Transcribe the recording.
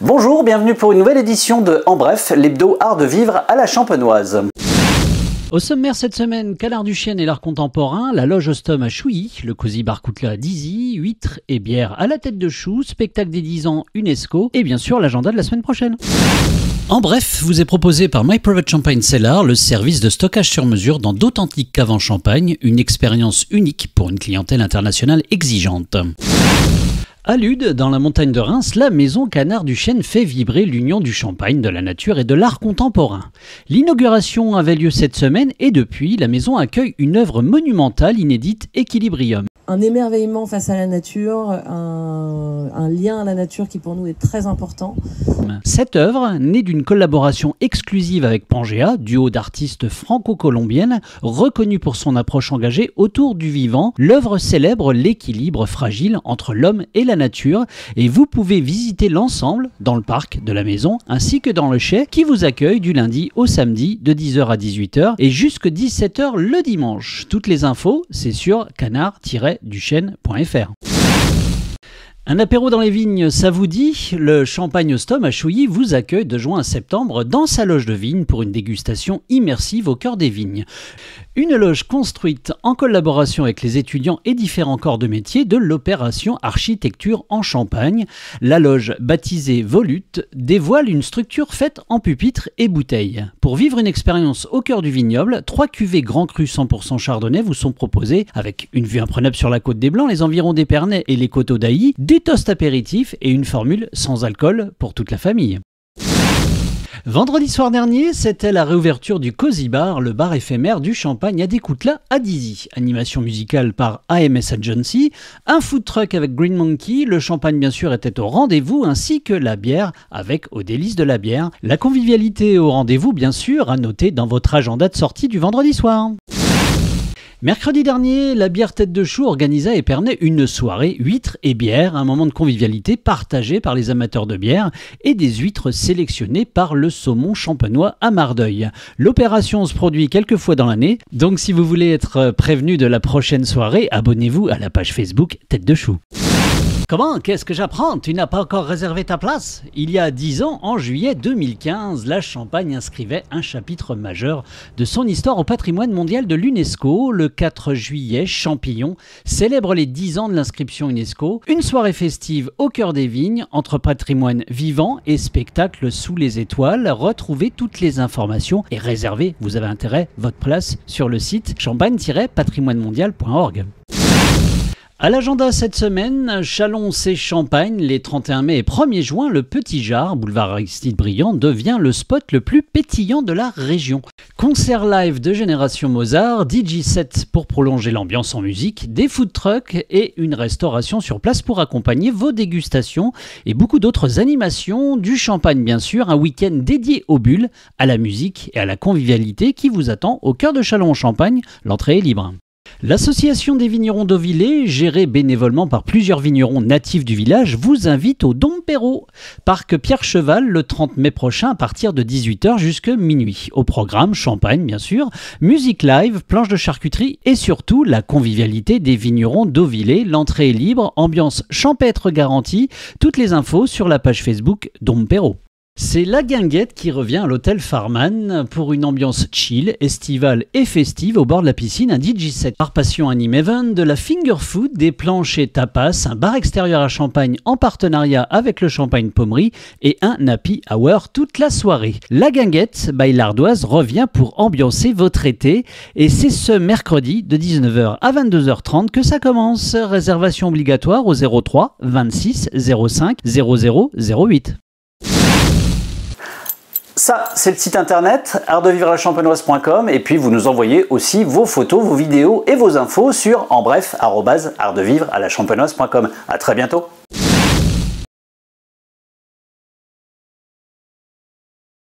Bonjour, bienvenue pour une nouvelle édition de En Bref, l'hebdo art de vivre à la champenoise. Au sommaire cette semaine, Canard du Chêne et l'art contemporain, la loge Ostom à Chouilly, le Cosy Bar Coutla à Dizy, huîtres et bière à la tête de chou, spectacle des 10 ans UNESCO et bien sûr l'agenda de la semaine prochaine. En bref, vous est proposé par My Private Champagne Cellar, le service de stockage sur mesure dans d'authentiques caves en Champagne, une expérience unique pour une clientèle internationale exigeante. À Lude, dans la montagne de Reims, la maison Canard du Chêne fait vibrer l'union du champagne, de la nature et de l'art contemporain. L'inauguration avait lieu cette semaine et depuis, la maison accueille une œuvre monumentale inédite, Equilibrium. Un émerveillement face à la nature, un lien à la nature qui pour nous est très important. Cette œuvre, née d'une collaboration exclusive avec Pangea, duo d'artistes franco-colombiennes, reconnue pour son approche engagée autour du vivant, l'œuvre célèbre l'équilibre fragile entre l'homme et la nature et vous pouvez visiter l'ensemble dans le parc de la maison ainsi que dans le chai qui vous accueille du lundi au samedi de 10h à 18h et jusqu'à 17h le dimanche. Toutes les infos, c'est sur canard-duchesne.fr. Un apéro dans les vignes, ça vous dit? Le Champagne Ostom à Chouilly vous accueille de juin à septembre dans sa loge de vigne pour une dégustation immersive au cœur des vignes. Une loge construite en collaboration avec les étudiants et différents corps de métier de l'opération Architecture en Champagne. La loge, baptisée Volute, dévoile une structure faite en pupitres et bouteilles. Pour vivre une expérience au cœur du vignoble, 3 cuvées Grand Cru 100% Chardonnay vous sont proposées avec une vue imprenable sur la côte des Blancs, les environs d'Épernay et les coteaux d'Ailly, des toasts apéritifs et une formule sans alcool pour toute la famille. Vendredi soir dernier, c'était la réouverture du Cosy Bar, le bar éphémère du Champagne à Descoutla à Dizy. Animation musicale par AMS Agency, un food truck avec Green Monkey, le champagne bien sûr était au rendez-vous ainsi que la bière avec Aux délices de la bière. La convivialité au rendez-vous bien sûr, à noter dans votre agenda de sortie du vendredi soir. Mercredi dernier, la bière Tête de Chou organisa à Épernay une soirée huîtres et bière, un moment de convivialité partagé par les amateurs de bière et des huîtres sélectionnées par le saumon champenois à Mardeuil. L'opération se produit quelques fois dans l'année, donc si vous voulez être prévenu de la prochaine soirée, abonnez-vous à la page Facebook Tête de Chou. Comment? Qu'est-ce que j'apprends? Tu n'as pas encore réservé ta place? Il y a 10 ans, en juillet 2015, la Champagne inscrivait un chapitre majeur de son histoire au patrimoine mondial de l'UNESCO. Le 4 juillet, Champillon célèbre les 10 ans de l'inscription UNESCO. Une soirée festive au cœur des vignes, entre patrimoine vivant et spectacle sous les étoiles. Retrouvez toutes les informations et réservez, vous avez intérêt, votre place sur le site champagne-patrimoinemondial.org. À l'agenda cette semaine, Chalon c'est Champagne, les 31 mai et 1er juin, le Petit Jard, boulevard Aristide Briand, devient le spot le plus pétillant de la région. Concert live de Génération Mozart, DJ set pour prolonger l'ambiance en musique, des food trucks et une restauration sur place pour accompagner vos dégustations et beaucoup d'autres animations, du champagne bien sûr, un week-end dédié aux bulles, à la musique et à la convivialité qui vous attend au cœur de Châlons-en-Champagne, l'entrée est libre. L'association des vignerons d'Auvillers, gérée bénévolement par plusieurs vignerons natifs du village, vous invite au Dompéro, parc Pierre Cheval, le 30 mai prochain à partir de 18h jusqu'à minuit. Au programme, champagne bien sûr, musique live, planche de charcuterie et surtout la convivialité des vignerons d'Auvillers. L'entrée est libre, ambiance champêtre garantie. Toutes les infos sur la page Facebook Dompéro. C'est la guinguette qui revient à l'hôtel Farman pour une ambiance chill, estivale et festive au bord de la piscine, un DJ set par Passion Anime Event, de la finger food, des planches et tapas, un bar extérieur à Champagne en partenariat avec le Champagne Pommery et un happy hour toute la soirée. La guinguette by l'Ardoise revient pour ambiancer votre été et c'est ce mercredi de 19h à 22h30 que ça commence. Réservation obligatoire au 03 26 05 00 08. Ça, c'est le site internet artdevivre-à-la-champenoise.com et puis vous nous envoyez aussi vos photos, vos vidéos et vos infos sur enbref@artdevivre-à-la-champenoise.com. À très bientôt.